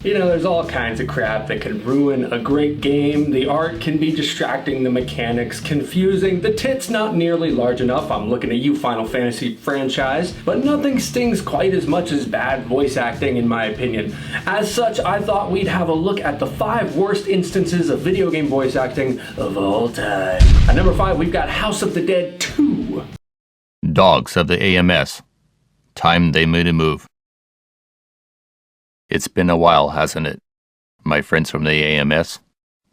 You know, there's all kinds of crap that can ruin a great game. The art can be distracting, the mechanics confusing, the tits not nearly large enough. I'm looking at you, Final Fantasy franchise. But nothing stings quite as much as bad voice acting, in my opinion. As such, I thought we'd have a look at the 5 worst instances of video game voice acting of all time. At number 5, we've got House of the Dead 2. Dogs of the AMS. Time they made a move. It's been a while, hasn't it? My friends from the AMS.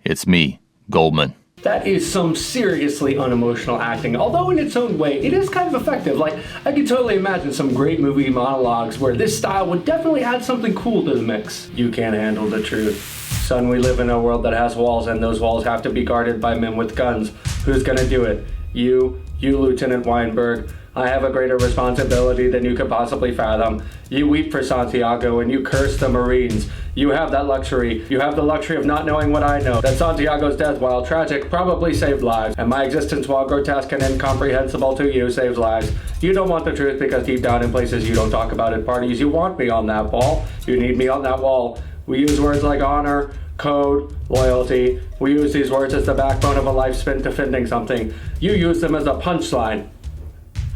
It's me, Goldman. That is some seriously unemotional acting, although in its own way, it is kind of effective. Like, I can totally imagine some great movie monologues where this style would definitely add something cool to the mix. You can't handle the truth. Son, we live in a world that has walls, and those walls have to be guarded by men with guns. Who's gonna do it? You, Lieutenant Weinberg. I have a greater responsibility than you could possibly fathom. You weep for Santiago and you curse the Marines. You have that luxury. You have the luxury of not knowing what I know. That Santiago's death, while tragic, probably saved lives. And my existence, while grotesque and incomprehensible to you, saves lives. You don't want the truth because deep down in places you don't talk about at parties, you want me on that ball. You need me on that wall. We use words like honor, code, loyalty. We use these words as the backbone of a life spent defending something. You use them as a punchline.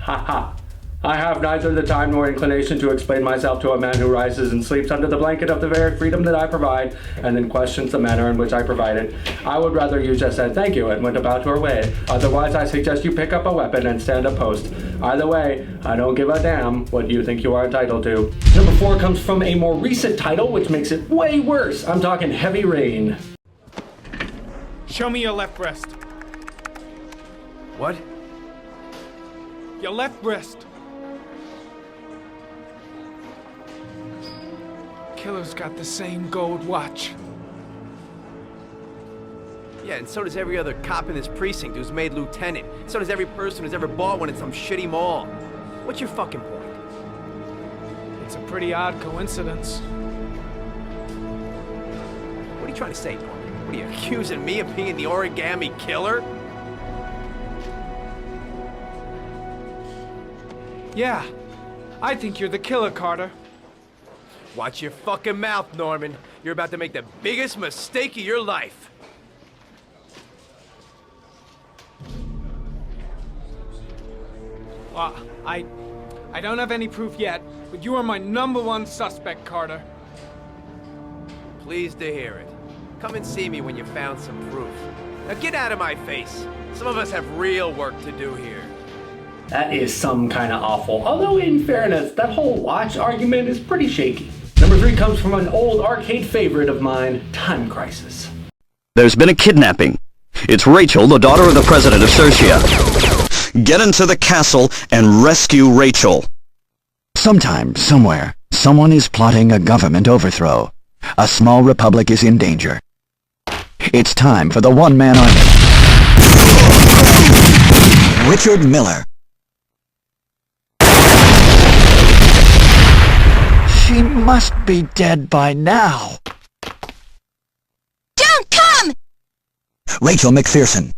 Ha ha. I have neither the time nor inclination to explain myself to a man who rises and sleeps under the blanket of the very freedom that I provide, and then questions the manner in which I provide it. I would rather you just said thank you and went about your way. Otherwise, I suggest you pick up a weapon and stand a post. Either way, I don't give a damn what you think you are entitled to. Number 4 comes from a more recent title, which makes it way worse. I'm talking Heavy Rain. Show me your left breast. What? Your left breast. Killer's got the same gold watch. Yeah, and so does every other cop in this precinct who's made lieutenant. So does every person who's ever bought one at some shitty mall. What's your fucking point? It's a pretty odd coincidence. What are you trying to say, Norman? What are you accusing me of being the origami killer? Yeah, I think you're the killer, Carter. Watch your fucking mouth, Norman. You're about to make the biggest mistake of your life. I don't have any proof yet, but you are my #1 suspect, Carter. Pleased to hear it. Come and see me when you found some proof. Now get out of my face. Some of us have real work to do here. That is some kind of awful. Although, in fairness, that whole watch argument is pretty shaky. Number 3 comes from an old arcade favorite of mine, Time Crisis. There's been a kidnapping. It's Rachel, the daughter of the president of Sertia. Get into the castle and rescue Rachel. Sometime, somewhere, someone is plotting a government overthrow. A small republic is in danger. It's time for the one-man army. Richard Miller. She must be dead by now. Don't come! Rachel McPherson.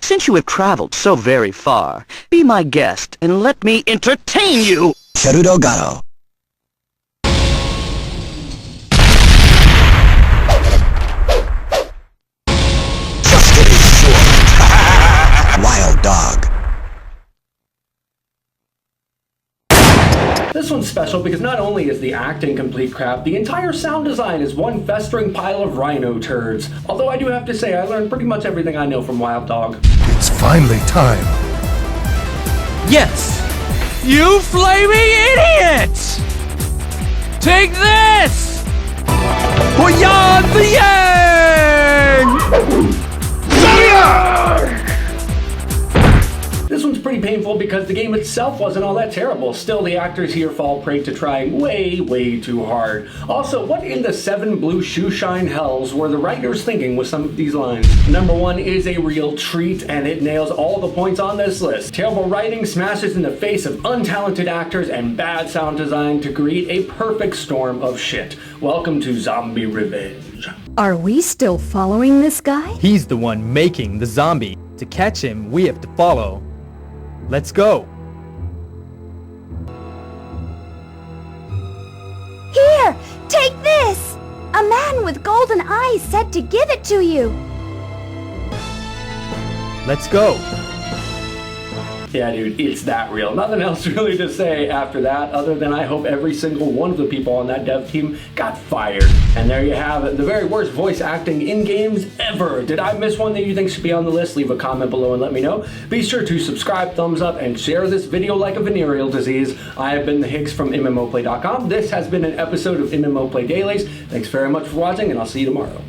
Since you have traveled so very far, be my guest and let me entertain you! Cherudo Gatto. Justice is short. Wild Dog. This one's special because not only is the acting complete crap, the entire sound design is one festering pile of rhino turds. Although I do have to say, I learned pretty much everything I know from Wild Dog. It's finally time. Yes! You flaming idiots! Take this! Beyond the end! This one's pretty painful because the game itself wasn't all that terrible. Still, the actors here fall prey to trying way too hard. Also, what in the 7 blue shoeshine hells were the writers thinking with some of these lines? Number 1 is a real treat, and it nails all the points on this list. Terrible writing smashes in the face of untalented actors and bad sound design to create a perfect storm of shit. Welcome to Zombie Revenge. Are we still following this guy? He's the one making the zombie. To catch him, we have to follow. Let's go. Take this! A man with golden eyes said to give it to you. Let's go. Yeah, dude, it's that real. Nothing else really to say after that, other than I hope every single one of the people on that dev team got fired. And there you have it, the very worst voice acting in games ever. Did I miss one that you think should be on the list? Leave a comment below and let me know. Be sure to subscribe, thumbs up, and share this video like a venereal disease. I have been the Higgs from MMOplay.com. This has been an episode of MMO Play Dailies. Thanks very much for watching, and I'll see you tomorrow.